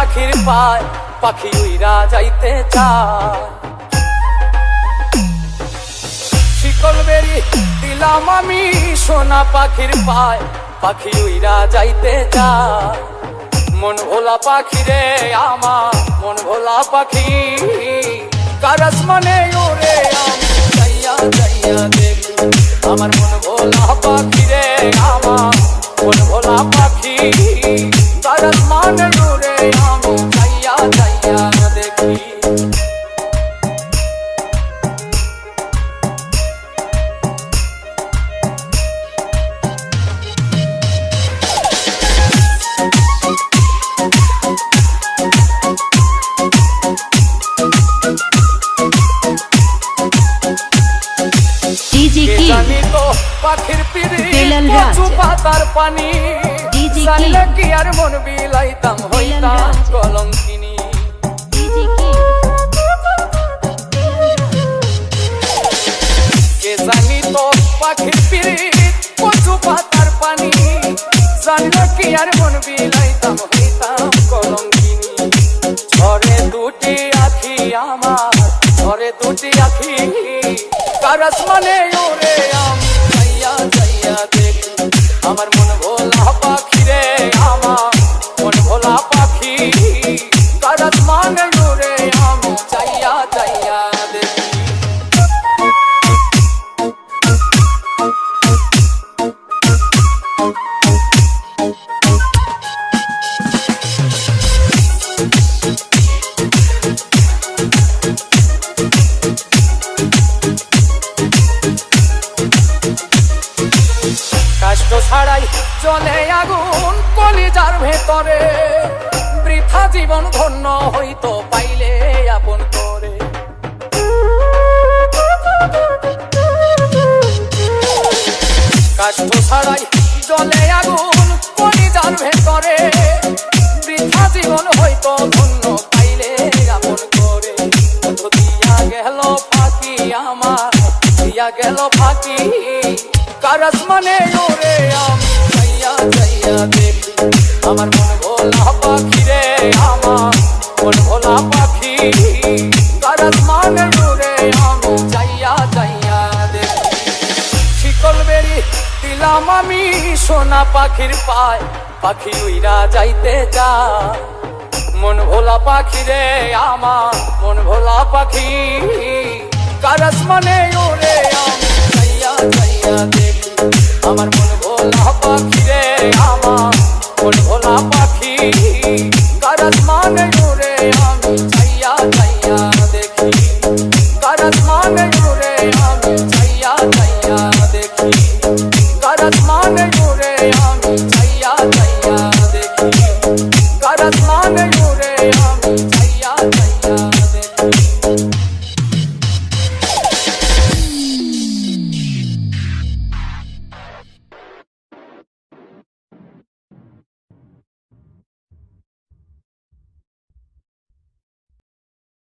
পাখির পায় পাখি উইরা যাইতে চায়। শিকল বেরি দিলাম আমি সোনা পাখির পায় পাখি উইরা যাইতে চায়। মন ভোলা পাখি রে আমার মন ভোলা পাখি, কার আসমানে ওরে আমি যাইয়া যাইয়া দেখি। আমার মন ভোলা পাখি রে আমার মন ভোলা পাখি, কার আসমানে ওরে আমি যাইয়া যাইয়া দেখি। জানি তো পাখির পিড়ি কচু পাতার পানি, জানলে কি আর মন বিলাইতাম হইতাম কলঙ্কিনী। কে জানি তো পাখির পিড়ি কচু পাতার পানি, জানলে কি আর মন বিলাইতাম হইতাম কলঙ্কিনী। ঝরে দুটি আখি আমার ঝরে দুটি আখি, কার আসমানে ওরে আমি যাইয়া যাইয়া দেখি। আমার মন ভোলা পাখি রে আমার মন ভোলা পাখি, কার আসমানে ওরে আমি যাইয়া যাইয়া দেখি। কষ্ট ছাড়াই জ্বলে আগুন কলিজার ভেতরে, বৃথা জীবন ধন্য হইতো পাইলে আপন করে। কষ্ট ছাড়াই জ্বলে আগুন কলিজার ভেতরে, বৃথা জীবন হইতো ধন্য পাইলে আপন করে। দিয়া গেল ফাঁকি আমার দিয়া গেল ফাঁকি, কার আসমানে ওরে আমি যাইয়া যাইয়া দেখি। আমার মন ভোলা পাখি রে আমার মন ভোলা পাখি, কার আসমানে ওরে আমি যাইয়া যাইয়া দেখি। শিকল বেরি দিলাম আমি সোনা পাখির পায় পাখি উইরা যাইতে চায়। মন ভোলা পাখি রে আমার মন ভোলা পাখি, কার আসমানে ওরে আমি যাইয়া যাইয়া দেখি। আমার মন ভোলা পাখি রে আমার মন ভোলা পাখি, কার আসমানে ওরে